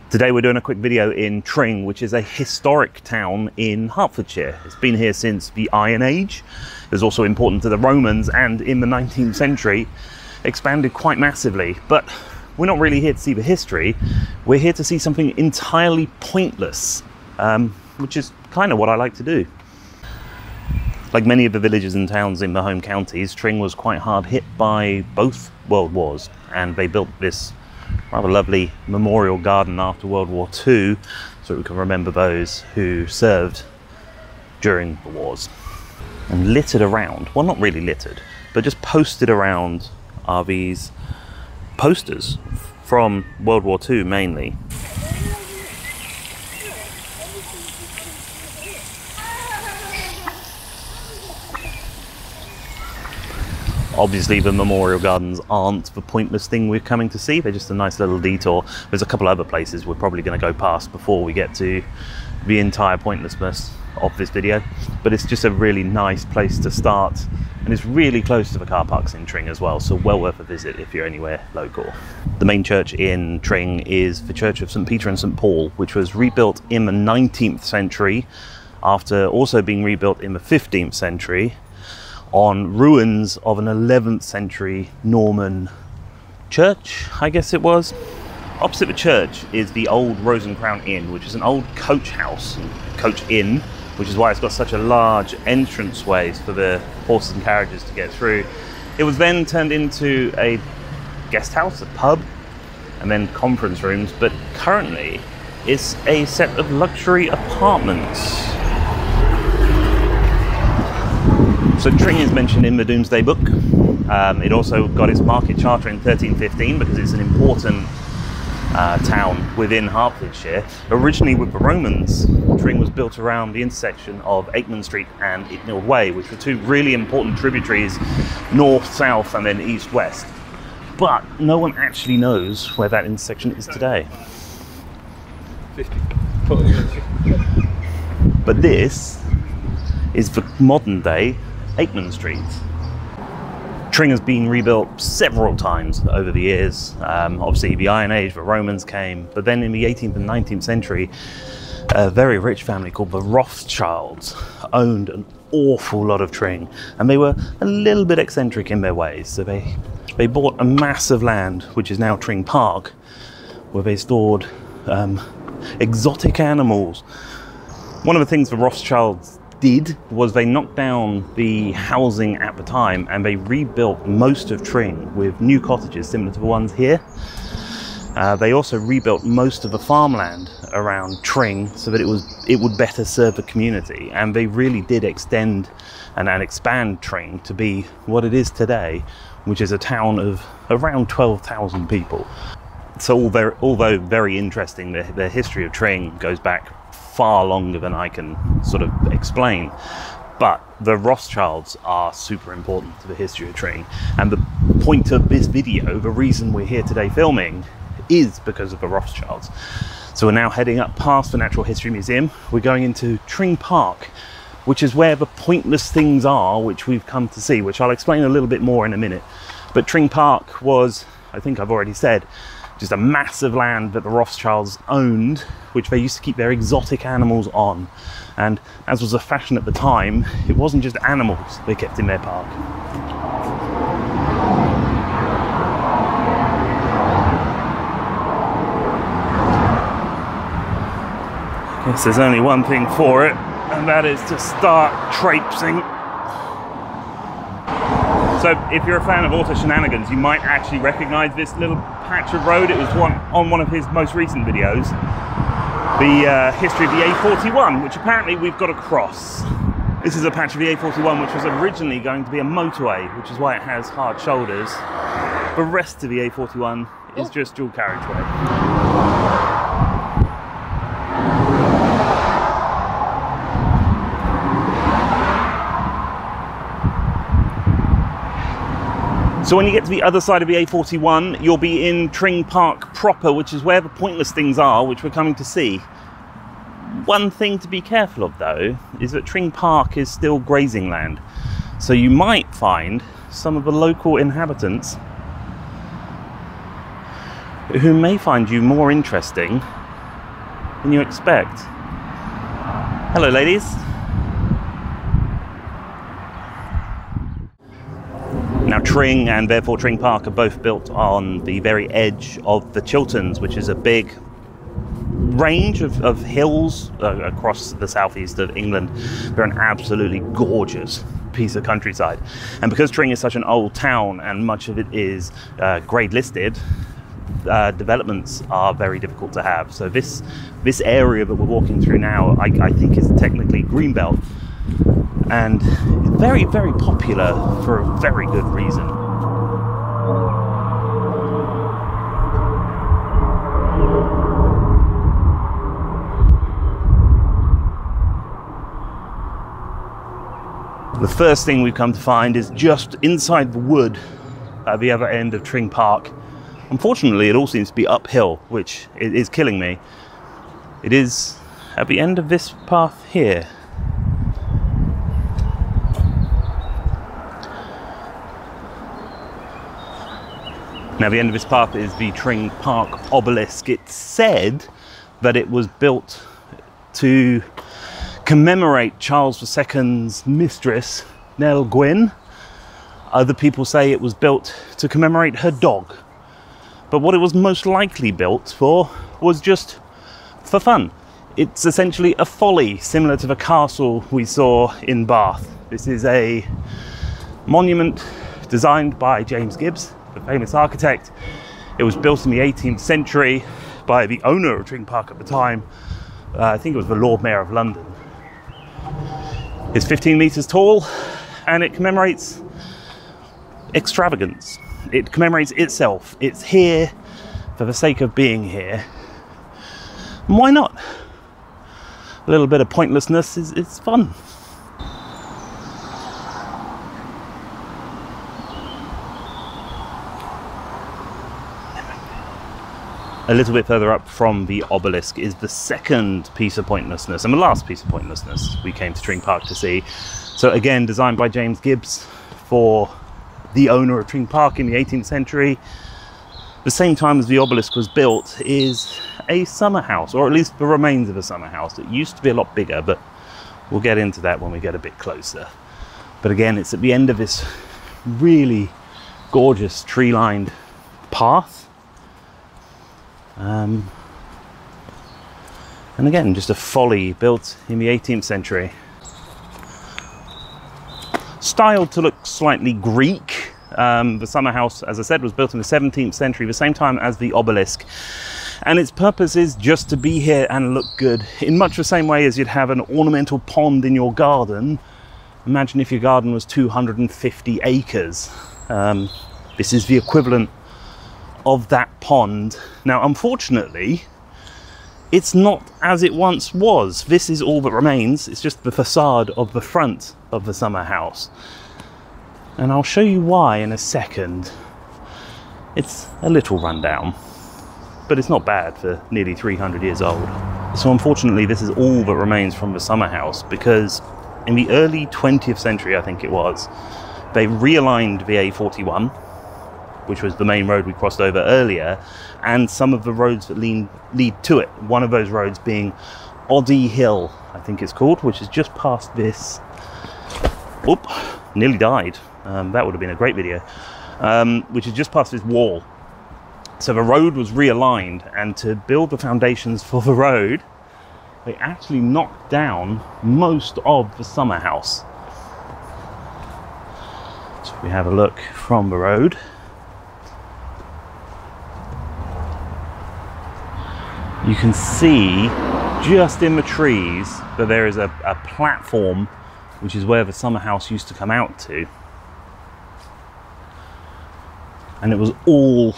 Today we're doing a quick video in Tring, which is a historic town in Hertfordshire. It's been here since the Iron Age. It was also important to the Romans, and in the 19th century expanded quite massively. But we're not really here to see the history. We're here to see something entirely pointless, which is kind of what I like to do. Like many of the villages and towns in the home counties, Tring was quite hard hit by both World Wars, and they built this rather lovely memorial garden after World War II so we can remember those who served during the wars. And littered around, well, not really littered, but just posted around are these posters from World War II mainly. Obviously the memorial gardens aren't the pointless thing we're coming to see, they're just a nice little detour. There's a couple other places we're probably going to go past before we get to the entire pointlessness of this video, but it's just a really nice place to start, and it's really close to the car parks in Tring as well, so well worth a visit if you're anywhere local. The main church in Tring is the Church of St. Peter and St. Paul, which was rebuilt in the 19th century after also being rebuilt in the 15th century on ruins of an 11th century Norman church, I guess it was. Opposite the church is the old Rose and Crown Inn, which is an old coach house, coach inn, which is why it's got such a large entranceways for the horses and carriages to get through. It was then turned into a guest house, a pub, and then conference rooms, but currently it's a set of luxury apartments. So Tring is mentioned in the Domesday Book. It also got its market charter in 1315 because it's an important town within Hertfordshire. Originally with the Romans, Tring was built around the intersection of Aikman Street and Icknield Way, which were two really important tributaries, north-south and then east-west. But no one actually knows where that intersection is today. But this is the modern-day Aikman Street. Tring has been rebuilt several times over the years. Obviously the Iron Age, the Romans came, but then in the 18th and 19th century, a very rich family called the Rothschilds owned an awful lot of Tring, and they were a little bit eccentric in their ways. So they bought a mass of land, which is now Tring Park, where they stored exotic animals. One of the things the Rothschilds did was they knocked down the housing at the time and they rebuilt most of Tring with new cottages similar to the ones here. They also rebuilt most of the farmland around Tring so that it would better serve the community, and they really did extend and expand Tring to be what it is today, which is a town of around 12,000 people. So although very interesting, the history of Tring goes back far longer than I can sort of explain, but the Rothschilds are super important to the history of Tring, and the point of this video, the reason we're here today filming, is because of the Rothschilds. So we're now heading up past the Natural History Museum. We're going into Tring Park, which is where the pointless things are which we've come to see, which I'll explain a little bit more in a minute. But Tring Park was, I think I've already said, just a mass of land that the Rothschilds owned, which they used to keep their exotic animals on. And as was a fashion at the time, it wasn't just animals they kept in their park. I guess there's only one thing for it, and that is to start traipsing. So if you're a fan of author Shenanigans, you might actually recognize this little patch of road. It was on one of his most recent videos, the history of the A41, which apparently we've got to cross. This is a patch of the A41 which was originally going to be a motorway, which is why it has hard shoulders. The rest of the A41 is just dual carriageway. So when you get to the other side of the A41, you'll be in Tring Park proper, which is where the pointless things are, which we're coming to see. One thing to be careful of, though, is that Tring Park is still grazing land. So you might find some of the local inhabitants who may find you more interesting than you expect. Hello, ladies. Now, Tring and therefore Tring Park are both built on the very edge of the Chilterns, which is a big range of hills across the southeast of England. They're an absolutely gorgeous piece of countryside. And because Tring is such an old town and much of it is grade listed, developments are very difficult to have. So this area that we're walking through now, I think is technically Greenbelt, and very, very popular for a very good reason. The first thing we've come to find is just inside the wood at the other end of Tring Park. Unfortunately, it all seems to be uphill, which is killing me. It is at the end of this path here. Now, the end of this path is the Tring Park Obelisk. It's said that it was built to commemorate Charles II's mistress, Nell Gwyn. Other people say it was built to commemorate her dog. But what it was most likely built for was just for fun. It's essentially a folly, similar to the castle we saw in Bath. This is a monument designed by James Gibbs, the famous architect. It was built in the 18th century by the owner of Tring Park at the time. I think it was the Lord Mayor of London. It's 15 meters tall, and it commemorates extravagance. It commemorates itself. It's here for the sake of being here. And why not? A little bit of pointlessness is fun. A little bit further up from the obelisk is the second piece of pointlessness, and the last piece of pointlessness we came to Tring Park to see. So again, designed by James Gibbs for the owner of Tring Park in the 18th century. The same time as the obelisk was built is a summer house, or at least the remains of a summer house. It used to be a lot bigger, but we'll get into that when we get a bit closer. But again, it's at the end of this really gorgeous tree-lined path. And again, just a folly built in the 18th century. Styled to look slightly Greek. The summer house, as I said, was built in the 17th century, the same time as the obelisk. And its purpose is just to be here and look good, in much the same way as you'd have an ornamental pond in your garden. Imagine if your garden was 250 acres. This is the equivalent of that pond. Now, unfortunately, it's not as it once was. This is all that remains. It's just the facade of the front of the summer house. And I'll show you why in a second. It's a little rundown, but it's not bad for nearly 300 years old. So unfortunately, this is all that remains from the summer house, because in the early 20th century, I think it was, they realigned the A41, which was the main road we crossed over earlier, and some of the roads that lead to it. One of those roads being Oddy Hill, I think it's called, which is just past this. Oop, nearly died. That would have been a great video. Which is just past this wall. So the road was realigned, and to build the foundations for the road, they actually knocked down most of the summer house. So if we have a look from the road, you can see just in the trees that there is a platform, which is where the summer house used to come out to. And it was all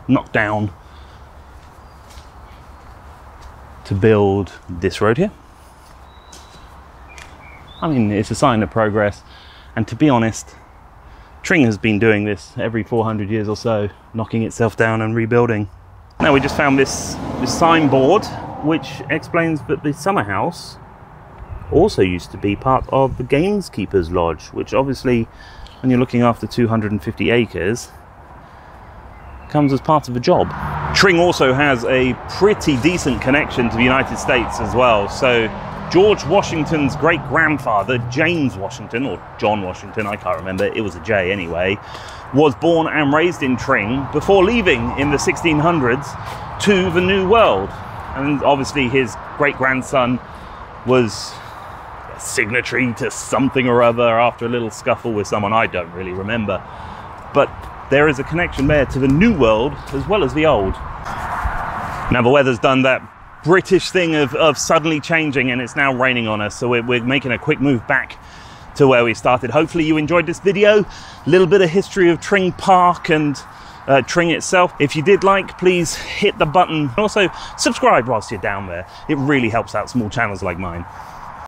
knocked down to build this road here. I mean, it's a sign of progress. And to be honest, Tring has been doing this every 400 years or so, knocking itself down and rebuilding. Now we just found this signboard, which explains that the summer house also used to be part of the Gamekeeper's Lodge, which obviously, when you're looking after 250 acres, comes as part of a job. Tring also has a pretty decent connection to the United States as well. So George Washington's great-grandfather, James Washington, or John Washington, I can't remember, it was a J anyway, was born and raised in Tring before leaving in the 1600s to the New World. And obviously his great-grandson was a signatory to something or other after a little scuffle with someone I don't really remember. But there is a connection there to the New World as well as the Old. Now the weather's done that British thing of suddenly changing, and it's now raining on us, so we're making a quick move back to where we started. Hopefully you enjoyed this video, a little bit of history of Tring Park and Tring itself. If you did like, please hit the button. Also subscribe whilst you're down there. It really helps out small channels like mine.